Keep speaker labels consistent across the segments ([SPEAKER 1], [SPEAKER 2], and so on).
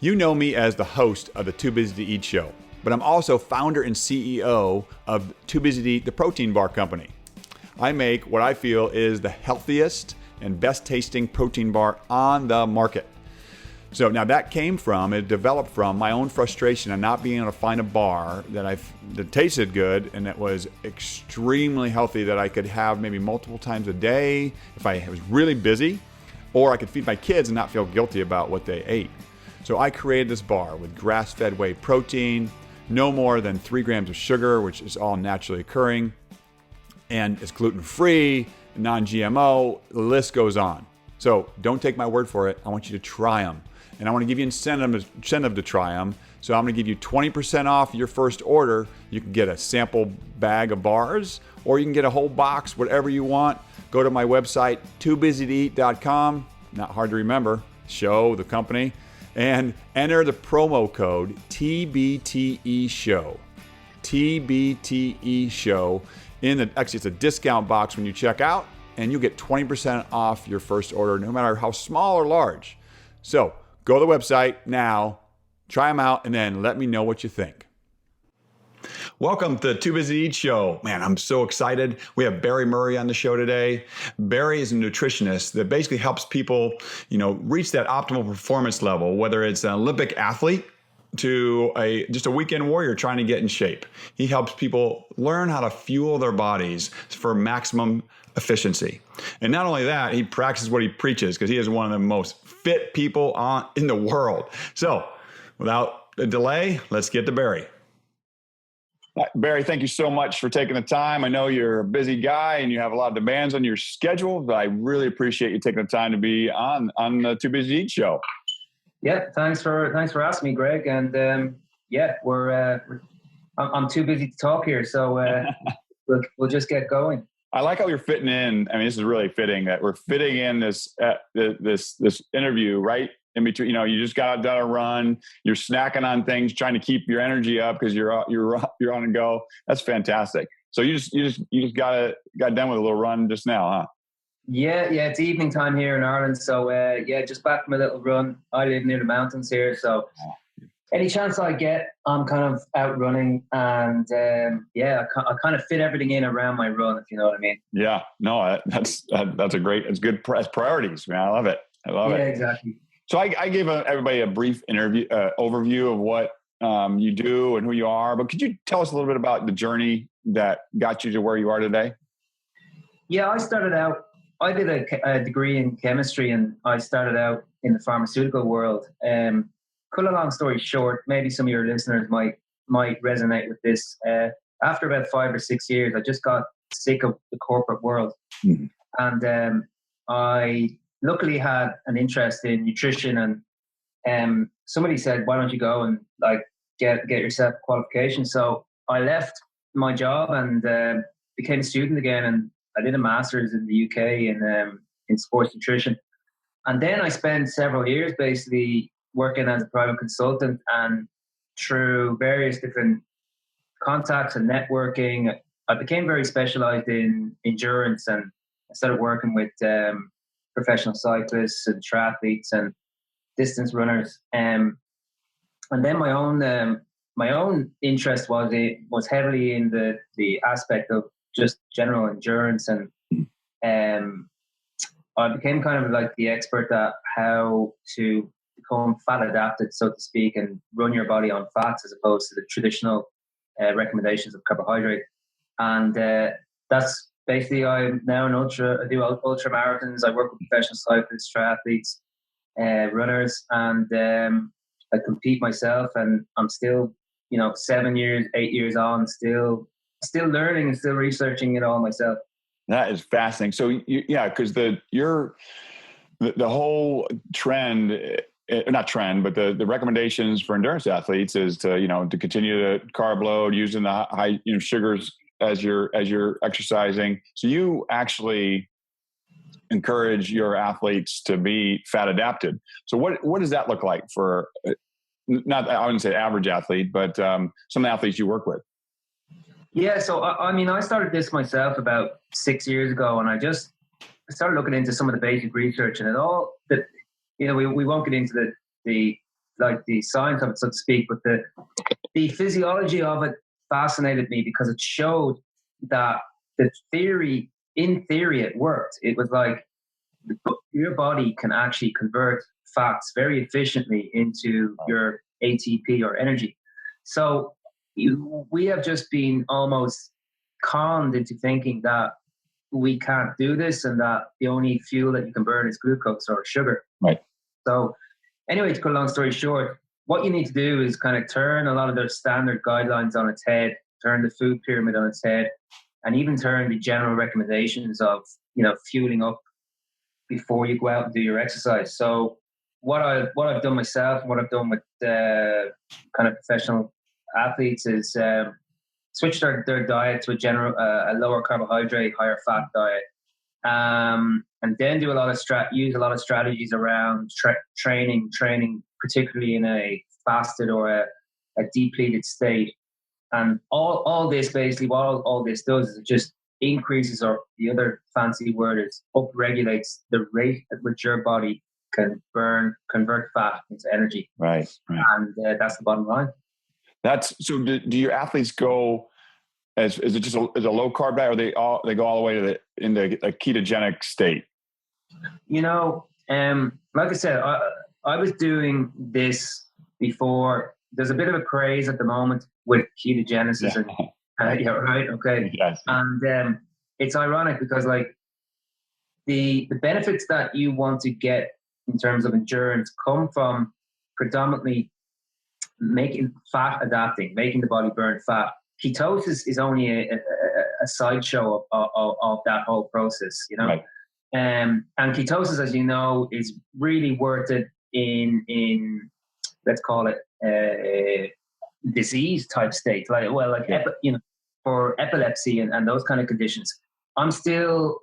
[SPEAKER 1] You know me as the host of the Too Busy to Eat show, but I'm also founder and CEO of Too Busy to Eat, the protein bar company. I make what I feel is the healthiest and best tasting protein bar on the market. So now it developed from my own frustration of not being able to find a bar that tasted good and that was extremely healthy, that I could have maybe multiple times a day if I was really busy, or I could feed my kids and not feel guilty about what they ate. So I created this bar with grass-fed whey protein, no more than 3 grams of sugar, which is all naturally occurring, and it's gluten-free, non-GMO, the list goes on. So don't take my word for it. I want you to try them. And I want to give you incentive to try them. So I'm going to give you 20% off your first order. You can get a sample bag of bars, or you can get a whole box, whatever you want. Go to my website, toobusytoeat.com. Not hard to remember. Show, the company. And enter the promo code TBTE Show. TBTE Show. Actually, it's a discount box when you check out, and you'll get 20% off your first order, no matter how small or large. So go to the website now, try them out, and then let me know what you think. Welcome to the Too Busy to Eat show. Man, I'm so excited. We have Barry Murray on the show today. Barry is a nutritionist that basically helps people, reach that optimal performance level, whether it's an Olympic athlete to just a weekend warrior trying to get in shape. He helps people learn how to fuel their bodies for maximum efficiency. And not only that, he practices what he preaches, because he is one of the most fit people in the world. So without a delay, let's get to Barry. Barry, thank you so much for taking the time. I know you're a busy guy and you have a lot of demands on your schedule, but I really appreciate you taking the time to be on the Too Busy to Eat show.
[SPEAKER 2] Yeah, thanks for asking me, Greg. And I'm too busy to talk here, so we'll just get going.
[SPEAKER 1] I like how you're fitting in. I mean, this is really fitting that we're fitting in this interview right in between. You just got done a run. You're snacking on things, trying to keep your energy up because you're on the go. That's fantastic. So you just got done with a little run just now, huh?
[SPEAKER 2] Yeah. It's evening time here in Ireland, so just back from a little run. I live near the mountains here, so any chance I get, I'm kind of out running, and I kind of fit everything in around my run, if you know what I mean.
[SPEAKER 1] Yeah, no, that's good priorities, man. I love it.
[SPEAKER 2] Yeah, exactly.
[SPEAKER 1] So I gave everybody a brief overview of what you do and who you are, but could you tell us a little bit about the journey that got you to where you are today?
[SPEAKER 2] Yeah, I did a degree in chemistry, and I started out in the pharmaceutical world. Cut a long story short, maybe some of your listeners might resonate with this. After about 5 or 6 years, I just got sick of the corporate world. Mm-hmm. And I luckily had an interest in nutrition, and somebody said, why don't you go and get yourself a qualification? So I left my job and became a student again, and I did a master's in the UK in sports nutrition. And then I spent several years basically working as a private consultant, and through various different contacts and networking, I became very specialized in endurance, and I started working with professional cyclists and triathletes and distance runners. And then my own interest was heavily in the aspect of just general endurance, and I became kind of like the expert at how to become fat adapted, so to speak, and run your body on fats as opposed to the traditional recommendations of carbohydrate. And that's basically, I'm now I do ultra marathons. I work with professional cyclists, triathletes, runners, and I compete myself, and I'm still, 7 years, 8 years on, still learning and still researching it all myself.
[SPEAKER 1] That is fascinating. So because the whole trend, not trend, but the recommendations for endurance athletes is to continue the carb load using the high sugars as you're exercising. So you actually encourage your athletes to be fat adapted. So what does that look like for I wouldn't say average athlete, but some athletes you work with?
[SPEAKER 2] Yeah, so I started this myself about 6 years ago, and I started looking into some of the basic research, and it all that we won't get into the like the science of it, so to speak, but the physiology of it fascinated me because it showed that in theory, it worked. It was like your body can actually convert fats very efficiently into your ATP or energy. So we have just been almost conned into thinking that we can't do this and that the only fuel that you can burn is glucose or sugar.
[SPEAKER 1] Right.
[SPEAKER 2] So anyway, to cut a long story short, what you need to do is kind of turn a lot of their standard guidelines on its head, turn the food pyramid on its head, and even turn the general recommendations of, fueling up before you go out and do your exercise. So what I've done myself and what I've done with kind of professional athletes is switch their diet to a lower carbohydrate, higher fat diet. And then do use a lot of strategies around training, particularly in a fasted or a depleted state. And all this basically, what all this does is it just increases, or the other fancy word is upregulates the rate at which your body can convert fat into energy.
[SPEAKER 1] Right.
[SPEAKER 2] And that's the bottom line.
[SPEAKER 1] So do your athletes go, is it just a low carb diet, or they go all the way to into a ketogenic state?
[SPEAKER 2] Like I said, I was doing this before. There's a bit of a craze at the moment with ketogenesis, right? Okay.
[SPEAKER 1] Yes.
[SPEAKER 2] And it's ironic because like the benefits that you want to get in terms of endurance come from predominantly making the body burn fat. Ketosis is only a sideshow of that whole process,
[SPEAKER 1] Right.
[SPEAKER 2] And ketosis, as you know, is really worth it in let's call it a disease type state, for epilepsy and those kind of conditions. I'm still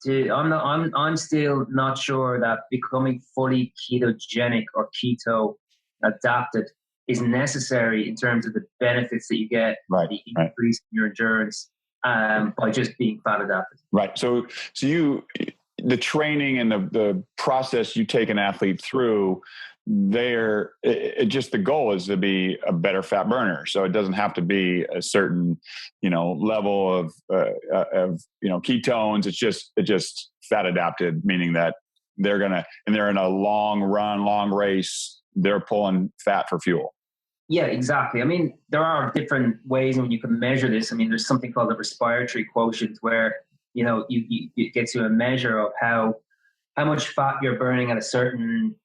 [SPEAKER 2] not sure that becoming fully ketogenic or keto adapted is necessary in terms of the benefits that you get, the increase in your endurance by just being fat adapted. Right.
[SPEAKER 1] So the training and the process you take an athlete through, just the goal is to be a better fat burner. So it doesn't have to be a certain, level of ketones. It's just fat adapted, meaning that they're in a long race, they're pulling fat for fuel.
[SPEAKER 2] Yeah, exactly. I mean, there are different ways in which you can measure this. I mean, there's something called the respiratory quotient where, it gets you a measure of how much fat you're burning at a certain,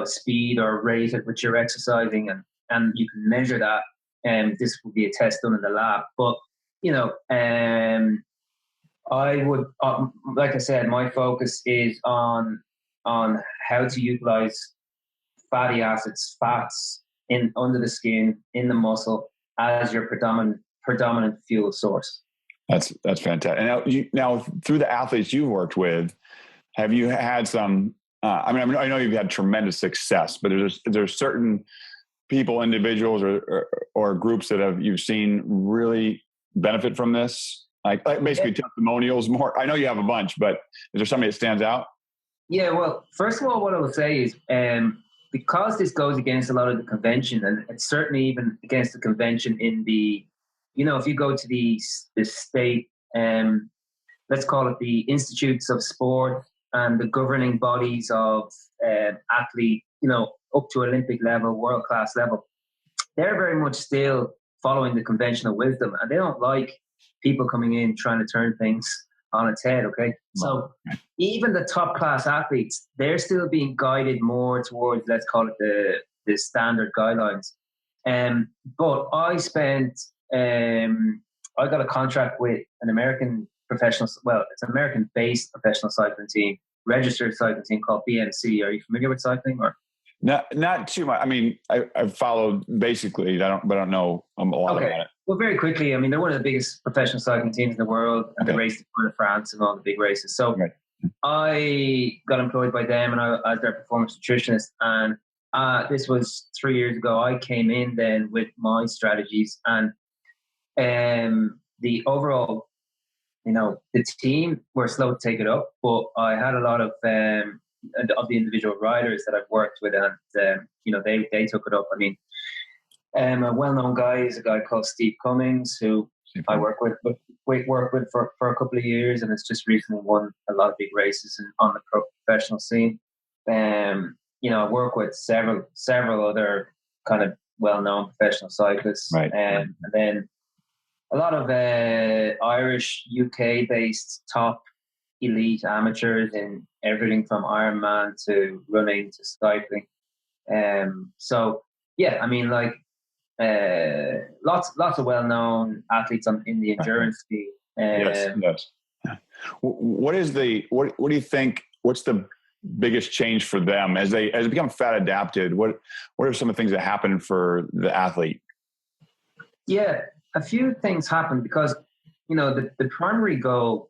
[SPEAKER 2] speed or rate at which you're exercising, and you can measure that. And this will be a test done in the lab. But, I would, like I said, my focus is on how to utilize fatty acids, fats under the skin, in the muscle, as your predominant fuel source.
[SPEAKER 1] That's fantastic. And now through the athletes you've worked with, have you had some? I know you've had tremendous success, but there's certain people, individuals, or groups that you've seen really benefit from this, like basically testimonials. More, I know you have a bunch, but is there somebody that stands out?
[SPEAKER 2] Yeah. Well, first of all, what I will say is, because this goes against a lot of the convention, and it's certainly even against the convention in the, if you go to the state, let's call it the institutes of sport and the governing bodies of athlete, up to Olympic level, world-class level, they're very much still following the conventional wisdom, and they don't like people coming in trying to turn things on its head. Okay. So even the top class athletes, they're still being guided more towards, let's call it the standard guidelines. But I got a contract with an American it's an American based professional cycling team, registered cycling team called BMC. Are you familiar with cycling or?
[SPEAKER 1] Not too much. I mean, I've followed basically, but I don't know a lot about it.
[SPEAKER 2] Well, very quickly, I mean, they're one of the biggest professional cycling teams in the world, and they race the Tour de France and all the big races. So I got employed by them, and I was their performance nutritionist. And this was 3 years ago. I came in then with my strategies, and the overall, the team were slow to take it up, but I had a lot of of the individual riders that I've worked with, and they took it up. I mean, a well-known guy is a guy called Steve Cummings, who I work with for a couple of years, and it's just recently won a lot of big races on the professional scene. I work with several other kind of well-known professional cyclists,
[SPEAKER 1] right.
[SPEAKER 2] And then a lot of Irish, UK-based top elite amateurs in everything from Ironman to running to cycling. So yeah, I mean, like lots of well-known athletes in the endurance field.
[SPEAKER 1] Yes. What do you think? What's the biggest change for them as they become fat adapted? What are some of the things that happen for the athlete?
[SPEAKER 2] Yeah, a few things happen because the primary goal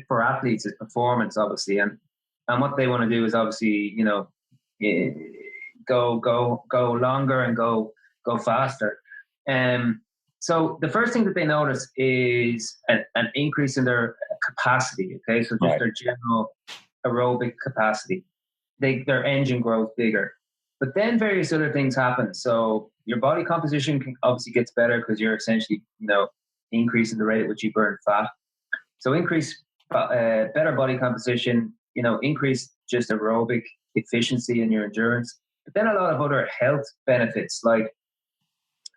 [SPEAKER 2] for athletes is performance, obviously, and what they want to do is obviously go longer and go faster. So the first thing that they notice is an increase in their capacity. Okay, so just their general aerobic capacity. Their engine grows bigger. But then various other things happen. So your body composition obviously gets better because you're essentially, increasing the rate at which you burn fat. So increase better body composition, increase just aerobic efficiency in your endurance. But then a lot of other health benefits, like,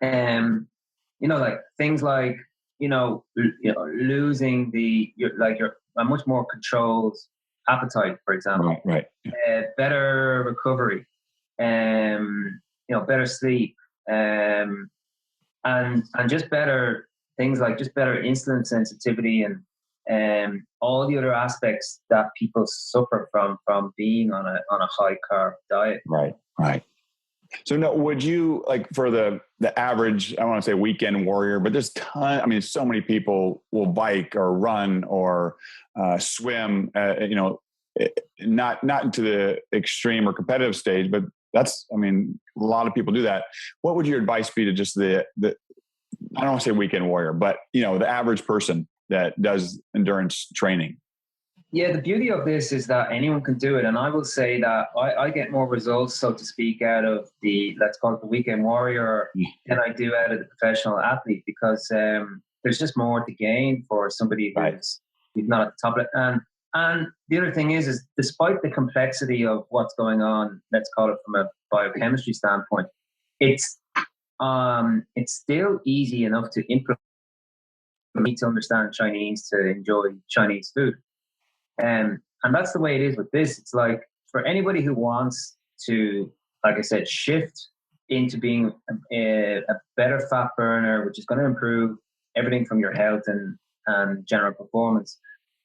[SPEAKER 2] like things like, losing a much more controlled appetite, for example.
[SPEAKER 1] Right.
[SPEAKER 2] Better recovery, better sleep, and just better things like just better insulin sensitivity and all the other aspects that people suffer from being on a high carb diet.
[SPEAKER 1] Right. So now, would you, like, for the average, I want to say weekend warrior, but there's so many people will bike or run or swim, not into the extreme or competitive stage, but that's, a lot of people do that. What would your advice be to just the I don't want to say weekend warrior, but the average person that does endurance training?
[SPEAKER 2] Yeah, the beauty of this is that anyone can do it. And I will say that I get more results, so to speak, out of let's call it the weekend warrior than I do out of the professional athlete, because there's just more to gain for somebody who's not at the top of it. And the other thing is despite the complexity of what's going on, let's call it from a biochemistry standpoint, it's still easy enough to implement. You need to understand Chinese to enjoy Chinese food. And that's the way it is with this. It's like for anybody who wants to, like I said, shift into being a better fat burner, which is going to improve everything from your health and general performance,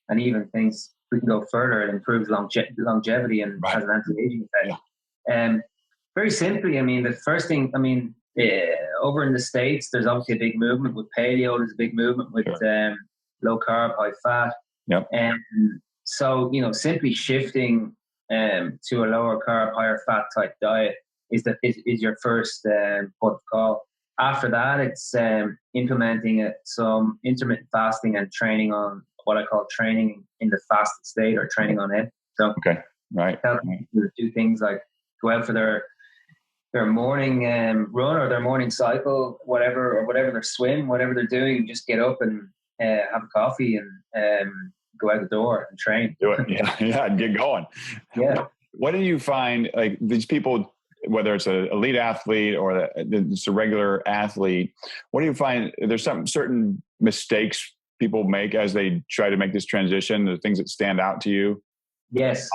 [SPEAKER 2] and even things, we can go further, it improves longevity and has an anti-aging effect. Very simply, the first thing, over in the States, there's obviously a big movement with paleo. There's a big movement with low carb, high fat.
[SPEAKER 1] Yep.
[SPEAKER 2] So, simply shifting to a lower carb, higher fat type diet is your first port of call. After that, it's implementing some intermittent fasting and training on what I call training in the fasted state, or training on it. So, do things like go out for their morning run or their morning cycle, whatever their swim, whatever they're doing, just get up and have a coffee and go out the door and train.
[SPEAKER 1] Do it. Yeah, get going.
[SPEAKER 2] Yeah.
[SPEAKER 1] What do you find, like, these people, whether it's an elite athlete or it's a regular athlete, what do you find, there's some certain mistakes people make as they try to make this transition, the things that stand out to you?
[SPEAKER 2] Yes.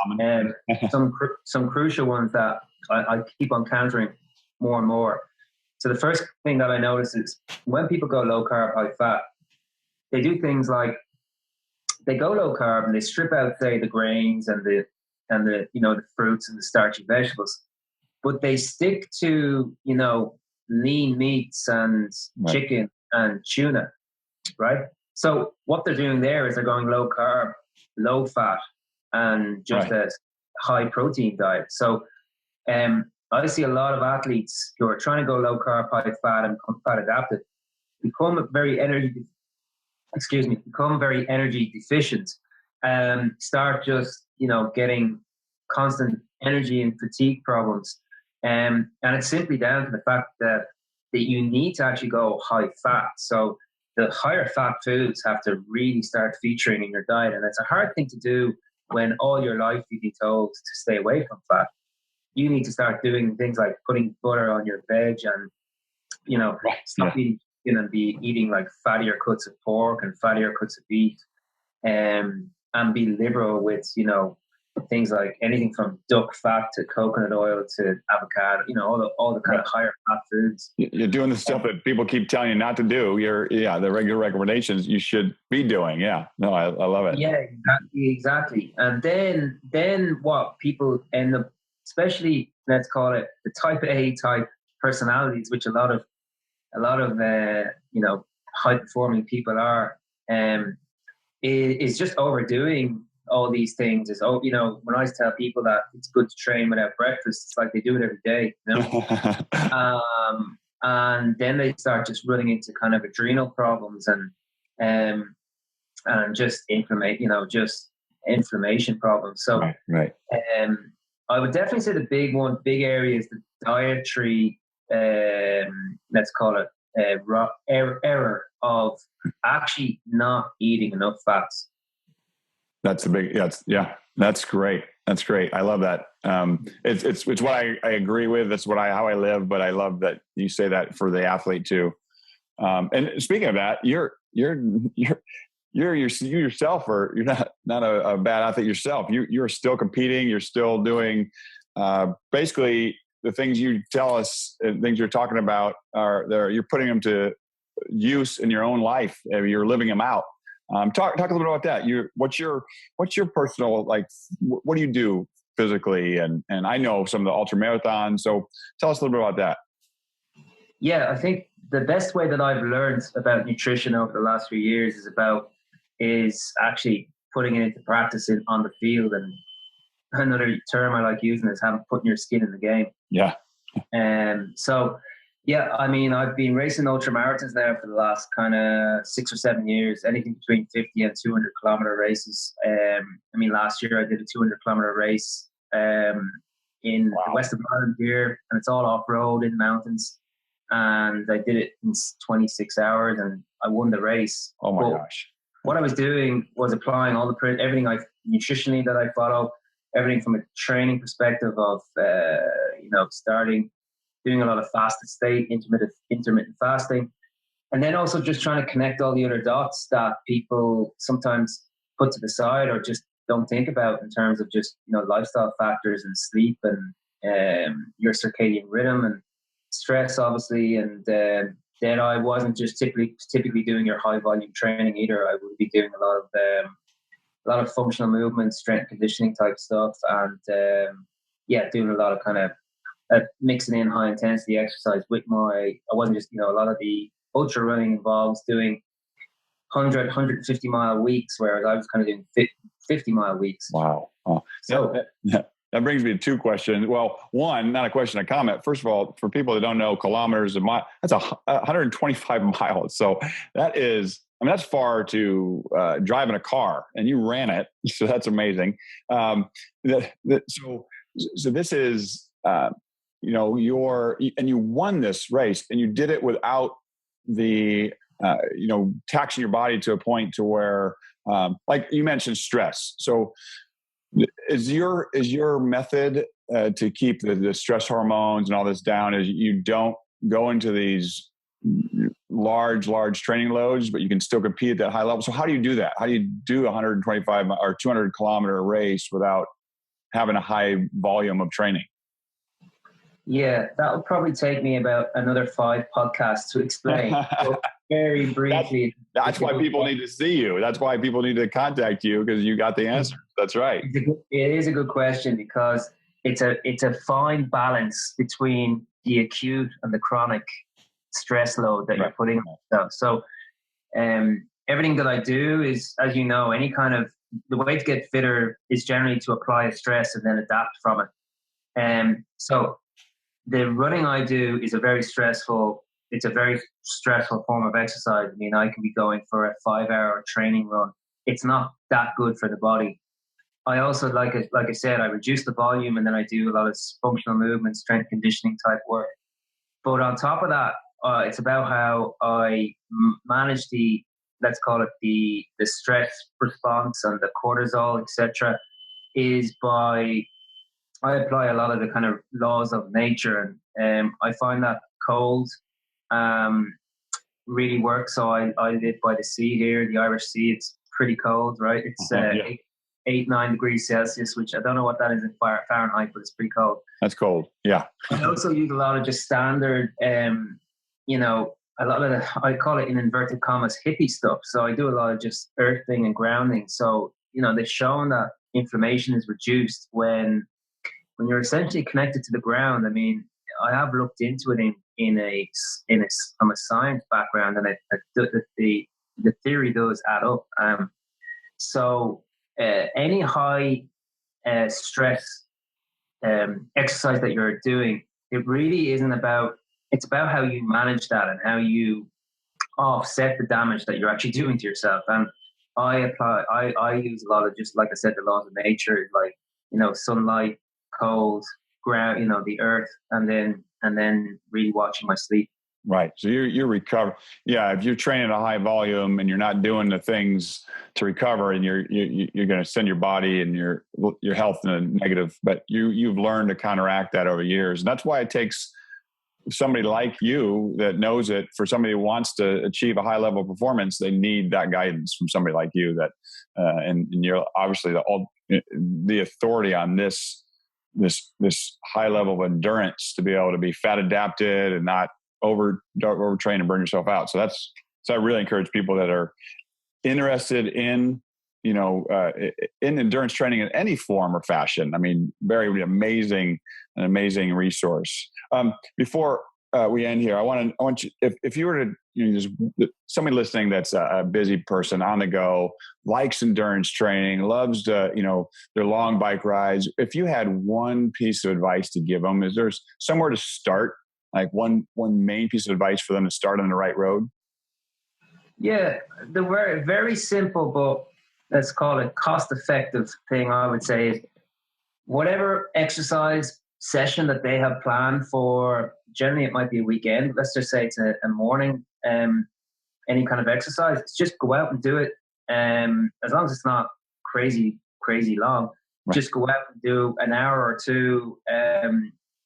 [SPEAKER 2] Some crucial ones that I keep encountering more and more. So the first thing that I notice is when people go low carb, high fat, they do things like they go low carb and they strip out, say, the grains and the the fruits and the starchy vegetables, but they stick to lean meats and chicken and tuna, right? So what they're doing there is they're going low carb, low fat, and just a high protein diet. So I see a lot of athletes who are trying to go low carb, high fat, and become fat adapted, become very energy deficient, start just getting constant energy and fatigue problems. And it's simply down to the fact that you need to actually go high fat. So the higher fat foods have to really start featuring in your diet. And it's a hard thing to do when all your life you've been told to stay away from fat. You need to start doing things like putting butter on your veg and, stop eating chicken and be eating like fattier cuts of pork and fattier cuts of beef, and be liberal with, things like anything from duck fat to coconut oil to avocado, all the kind of higher fat foods.
[SPEAKER 1] You're doing the stuff that people keep telling you not to do. The regular recommendations you should be doing. Yeah. No, I love it.
[SPEAKER 2] Yeah, exactly. And then what people end up, especially let's call it the type A type personalities, which a lot of high performing people are, is just overdoing all these things. When I tell people that it's good to train without breakfast, it's like they do it every day, and then they start just running into kind of adrenal problems and just inflammation problems. So
[SPEAKER 1] right.
[SPEAKER 2] I would definitely say the big area is the dietary, let's call it error of actually not eating enough fats.
[SPEAKER 1] That's a big, that's great. That's great. I love that. It's what I agree with. That's how I live, but I love that you say that for the athlete too. And speaking of that, you yourself are, you're not a bad athlete yourself. You're still competing. You're still doing, basically the things you tell us and things you're talking about you're putting them to use in your own life. You're living them out. Talk a little bit about that. What's your personal, like, what do you do physically? And I know some of the ultramarathons. So tell us a little bit about that.
[SPEAKER 2] Yeah, I think the best way that I've learned about nutrition over the last few years is actually putting it into practice on the field. And another term I like using is putting your skin in the game.
[SPEAKER 1] Yeah.
[SPEAKER 2] So, yeah, I mean, I've been racing ultramarathons now for the last kind of 6 or 7 years, anything between 50 and 200 kilometer races. Last year I did a 200 kilometer race in the west of Ireland here, and it's all off-road in the mountains. And I did it in 26 hours and I won the race.
[SPEAKER 1] Oh my gosh.
[SPEAKER 2] What I was doing was applying everything nutritionally that I follow, everything from a training perspective of, doing a lot of fasted state, intermittent fasting. And then also just trying to connect all the other dots that people sometimes put to the side or just don't think about in terms of just, lifestyle factors and sleep and your circadian rhythm and stress, obviously. And then I wasn't just typically doing your high volume training either. I would be doing a lot of functional movement, strength conditioning type stuff, and doing a lot of kind of mixing in high intensity exercise with I wasn't just, a lot of the ultra running involves doing 150 mile weeks, whereas I was kind of doing 50 mile weeks.
[SPEAKER 1] Wow. Oh. So that brings me to two questions. Well, one, not a question, a comment. First of all, for people that don't know, kilometers a mile, that's 125 miles. So that is, that's far to drive in a car, and you ran it. So that's amazing. So this is, and you won this race, and you did it without the, taxing your body to a point to where, like you mentioned, stress. So is your method to keep the stress hormones and all this down is you don't go into these large training loads, but you can still compete at that high level. So how do you do that? How do you do 125 or 200 kilometer race without having a high volume of training?
[SPEAKER 2] Yeah, that would probably take me about another 5 podcasts to explain. So very briefly.
[SPEAKER 1] That's why people need to see you. That's why people need to contact you, because you got the answer. That's right.
[SPEAKER 2] It is a good question because it's a fine balance between the acute and the chronic stress load that you're putting on yourself. So everything that I do is, as you know, the way to get fitter is generally to apply a stress and then adapt from it. So the running I do is a very stressful form of exercise. I mean, I can be going for a 5-hour training run. It's not that good for the body. I also, like I said, I reduce the volume, and then I do a lot of functional movement, strength conditioning type work. But on top of that, it's about how I manage the, let's call it the stress response and the cortisol, etc. Is by, I apply a lot of the kind of laws of nature, and I find that cold really works. So I live by the sea here, the Irish Sea. It's pretty cold, right? It's 8-9 degrees Celsius, which I don't know what that is in Fahrenheit, but it's pretty cold.
[SPEAKER 1] That's cold. Yeah.
[SPEAKER 2] I also use a lot of just standard, a lot of I call it in inverted commas hippie stuff. So I do a lot of just earthing and grounding. So, they've shown that inflammation is reduced when you're essentially connected to the ground. I mean, I have looked into it from a science background, and the theory does add up. So any high stress exercise that you're doing, it really isn't about. It's about how you manage that and how you offset the damage that you're actually doing to yourself. And I use a lot of, just like I said, the laws of nature, like, sunlight, cold, ground, the earth, and then really watching my sleep.
[SPEAKER 1] Right. So you're recover. Yeah. If you're training at a high volume and you're not doing the things to recover, and you're going to send your body and your health in a negative, but you've learned to counteract that over years. And that's why it takes somebody like you that knows it. For somebody who wants to achieve a high level of performance, they need that guidance from somebody like you that, and you're obviously the authority on this high level of endurance to be able to be fat adapted and not overtrain and burn yourself out. So I really encourage people that are interested in, in endurance training in any form or fashion. I mean, an amazing resource. Before we end here, I want you, if you were to, just somebody listening that's a busy person on the go, likes endurance training, loves their long bike rides. If you had one piece of advice to give them, is there somewhere to start? Like one main piece of advice for them to start on the right road? Yeah,
[SPEAKER 2] the very, very simple, but let's call it cost-effective thing, I would say, is whatever exercise session that they have planned for, generally it might be a weekend. Let's just say it's a morning, any kind of exercise. It's just go out and do it. As long as it's not crazy long, right. Just go out and do an hour or two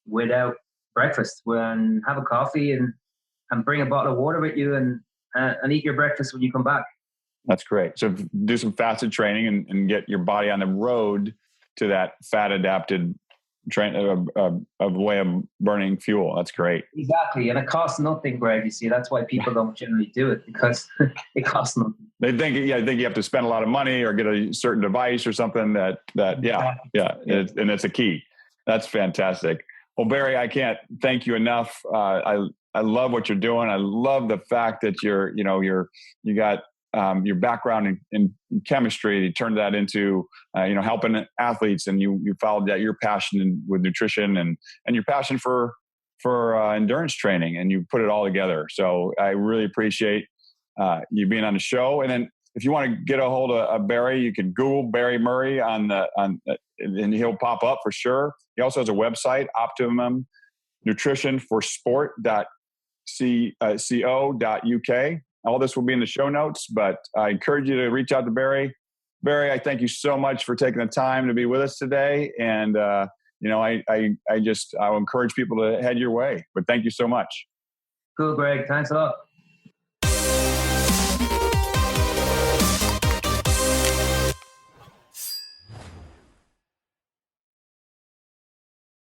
[SPEAKER 2] without breakfast, and have a coffee and bring a bottle of water with you, and eat your breakfast when you come back.
[SPEAKER 1] That's great. So do some fasted training and get your body on the road to that fat adapted way of burning fuel. That's great.
[SPEAKER 2] Exactly. And it costs nothing, Greg. You see, that's why people don't generally do it, because it costs nothing.
[SPEAKER 1] They think you have to spend a lot of money or get a certain device or something and it's a key. That's fantastic. Well, Barry, I can't thank you enough. I love what you're doing. I love the fact that you got your background in chemistry. You turned that into helping athletes, and you followed that your passion with nutrition and your passion for endurance training, and you put it all together. So I really appreciate you being on the show. And then if you want to get a hold of Barry, you can Google Barry Murray and he'll pop up for sure. He also has a website, Optimum Nutrition for Sport.co.uk. All this will be in the show notes, but I encourage you to reach out to Barry. Barry, I thank you so much for taking the time to be with us today. And, I will encourage people to head your way, but thank you so much.
[SPEAKER 2] Cool, Greg. Thanks a lot.